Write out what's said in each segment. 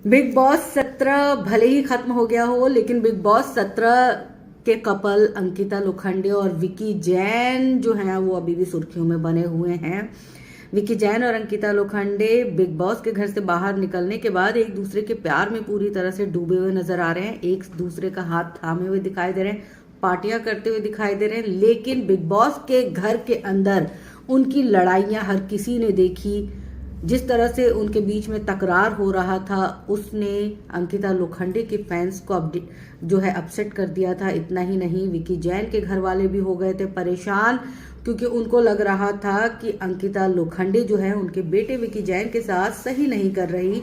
Big boss 17 भले ही खत्म हो गया हो, लेकिन बिग बॉस 17 के कपल अंकिता लोखंडे और विकी जैन जो हैं वो अभी भी सुर्खियों में बने हुए हैं। विकी जैन और अंकिता लोखंडे बिग बॉस के घर से बाहर निकलने के बाद एक दूसरे के प्यार में पूरी तरह से डूबे हुए नजर आ रहे हैं। एक दूसरे का हाथ थामे हुए दिखाई दे रहे हैं, पार्टियां करते हुए दिखाई दे रहे हैं। लेकिन बिग बॉस के घर के अंदर उनकी लड़ाइयां हर किसी ने देखी। जिस तरह से उनके बीच में तकरार हो रहा था, उसने अंकिता लोखंडे के फैंस को जो है अपसेट कर दिया था। इतना ही नहीं, विकी जैन के घर वाले भी हो गए थे परेशान, क्योंकि उनको लग रहा था कि अंकिता लोखंडे जो है उनके बेटे विकी जैन के साथ सही नहीं कर रही।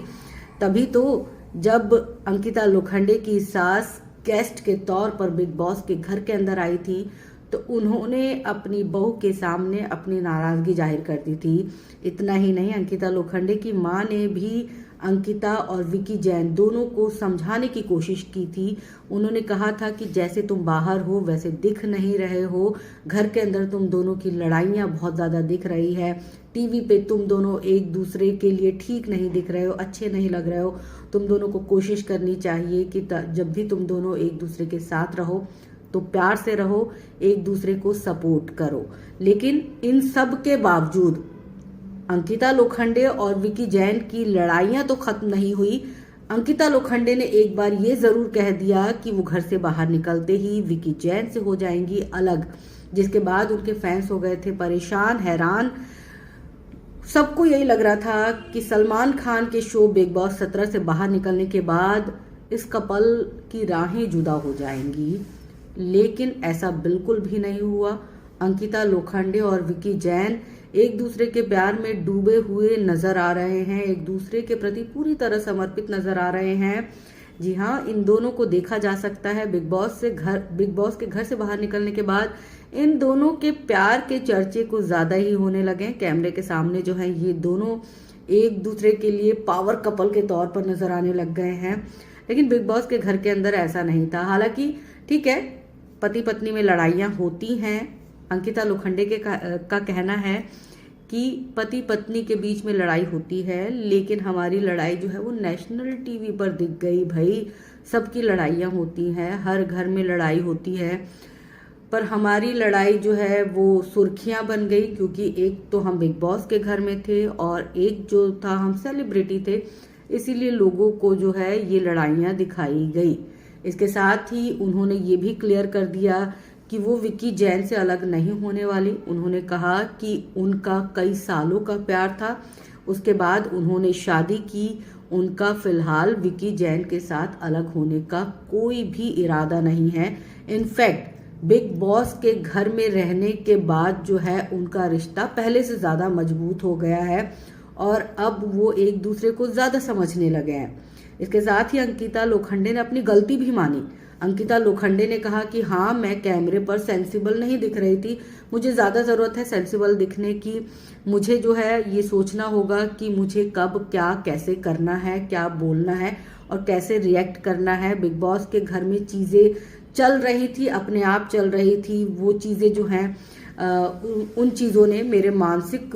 तभी तो जब अंकिता लोखंडे की सास गेस्ट के तौर पर बिग बॉस के घर के अंदर आई थी, तो उन्होंने अपनी बहू के सामने अपनी नाराजगी जाहिर कर दी थी। इतना ही नहीं, अंकिता लोखंडे की मां ने भी अंकिता और विकी जैन दोनों को समझाने की कोशिश की थी। उन्होंने कहा था कि जैसे तुम बाहर हो वैसे दिख नहीं रहे हो, घर के अंदर तुम दोनों की लड़ाइयाँ बहुत ज़्यादा दिख रही है, टीवी पे तुम दोनों एक दूसरे के लिए ठीक नहीं दिख रहे हो, अच्छे नहीं लग रहे हो। तुम दोनों को कोशिश करनी चाहिए कि जब भी तुम दोनों एक दूसरे के साथ रहो तो प्यार से रहो, एक दूसरे को सपोर्ट करो। लेकिन इन सब के बावजूद अंकिता लोखंडे और विकी जैन की लड़ाइयां तो खत्म नहीं हुई। अंकिता लोखंडे ने एक बार ये जरूर कह दिया कि वो घर से बाहर निकलते ही विकी जैन से हो जाएंगी अलग, जिसके बाद उनके फैंस हो गए थे परेशान, हैरान। सबको यही लग रहा था कि सलमान खान के शो बिग बॉस 17 से बाहर निकलने के बाद इस कपल की राहें जुदा हो जाएंगी, लेकिन ऐसा बिल्कुल भी नहीं हुआ। अंकिता लोखंडे और विकी जैन एक दूसरे के प्यार में डूबे हुए नजर आ रहे हैं, एक दूसरे के प्रति पूरी तरह समर्पित नजर आ रहे हैं। जी हाँ, इन दोनों को देखा जा सकता है बिग बॉस के घर से बाहर निकलने के बाद इन दोनों के प्यार के चर्चे कुछ ज्यादा ही होने लगे। कैमरे के सामने जो है ये दोनों एक दूसरे के लिए पावर कपल के तौर पर नजर आने लग गए हैं। लेकिन बिग बॉस के घर के अंदर ऐसा नहीं था। हालांकि ठीक है, पति पत्नी में लड़ाइयाँ होती हैं। अंकिता लोखंडे का कहना है कि पति पत्नी के बीच में लड़ाई होती है, लेकिन हमारी लड़ाई जो है वो नेशनल टीवी पर दिख गई। भाई, सबकी लड़ाइयाँ होती हैं, हर घर में लड़ाई होती है, पर हमारी लड़ाई जो है वो सुर्खियां बन गई, क्योंकि एक तो हम बिग बॉस के घर में थे और एक जो था हम सेलिब्रिटी थे, इसीलिए लोगों को जो है ये लड़ाइयाँ दिखाई गई। इसके साथ ही उन्होंने ये भी क्लियर कर दिया कि वो विकी जैन से अलग नहीं होने वाली। उन्होंने कहा कि उनका कई सालों का प्यार था, उसके बाद उन्होंने शादी की। उनका फिलहाल विकी जैन के साथ अलग होने का कोई भी इरादा नहीं है। इनफैक्ट बिग बॉस के घर में रहने के बाद जो है उनका रिश्ता पहले से ज्यादा मजबूत हो गया है और अब वो एक दूसरे को ज्यादा समझने लगे हैं। इसके साथ ही अंकिता लोखंडे ने अपनी गलती भी मानी। अंकिता लोखंडे ने कहा कि हाँ, मैं कैमरे पर सेंसिबल नहीं दिख रही थी, मुझे ज्यादा जरूरत है सेंसिबल दिखने की। मुझे जो है ये सोचना होगा कि मुझे कब क्या कैसे करना है, क्या बोलना है और कैसे रिएक्ट करना है। बिग बॉस के घर में चीजें चल रही थी, अपने आप चल रही थी। वो चीजें जो हैं उन चीजों ने मेरे मानसिक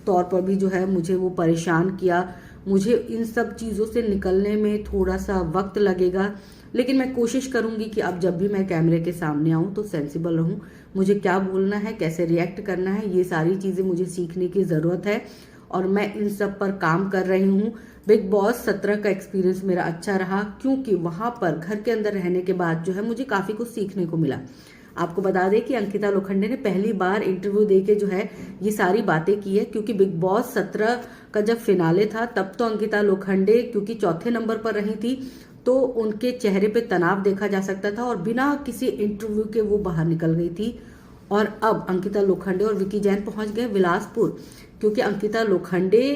तौर पर भी जो है मुझे वो परेशान किया। मुझे इन सब चीज़ों से निकलने में थोड़ा सा वक्त लगेगा, लेकिन मैं कोशिश करूंगी कि अब जब भी मैं कैमरे के सामने आऊं तो सेंसिबल रहूं। मुझे क्या बोलना है, कैसे रिएक्ट करना है, ये सारी चीज़ें मुझे सीखने की ज़रूरत है और मैं इन सब पर काम कर रही हूँ। बिग बॉस 17 का एक्सपीरियंस मेरा अच्छा रहा, क्योंकि वहां पर घर के अंदर रहने के बाद जो है मुझे काफ़ी कुछ सीखने को मिला। आपको बता दें कि अंकिता लोखंडे ने पहली बार इंटरव्यू देके जो है ये सारी बातें की है, क्योंकि बिग बॉस 17 का जब फिनाले था तब तो अंकिता लोखंडे क्योंकि चौथे नंबर पर रही थी, तो उनके चेहरे पे तनाव देखा जा सकता था और बिना किसी इंटरव्यू के वो बाहर निकल गई थी। और अब अंकिता लोखंडे और विकी जैन पहुंच गए बिलासपुर, क्योंकि अंकिता लोखंडे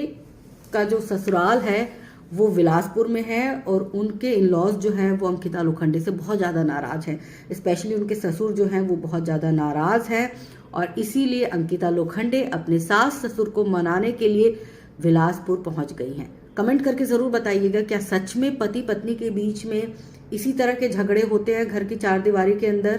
का जो ससुराल है वो बिलासपुर में है और उनके इन लॉज जो हैं वो अंकिता लोखंडे से बहुत ज़्यादा नाराज हैं। स्पेशली उनके ससुर जो हैं वो बहुत ज़्यादा नाराज हैं और इसीलिए अंकिता लोखंडे अपने सास ससुर को मनाने के लिए बिलासपुर पहुंच गई हैं। कमेंट करके ज़रूर बताइएगा, क्या सच में पति पत्नी के बीच में इसी तरह के झगड़े होते हैं घर की चार दीवारी के अंदर?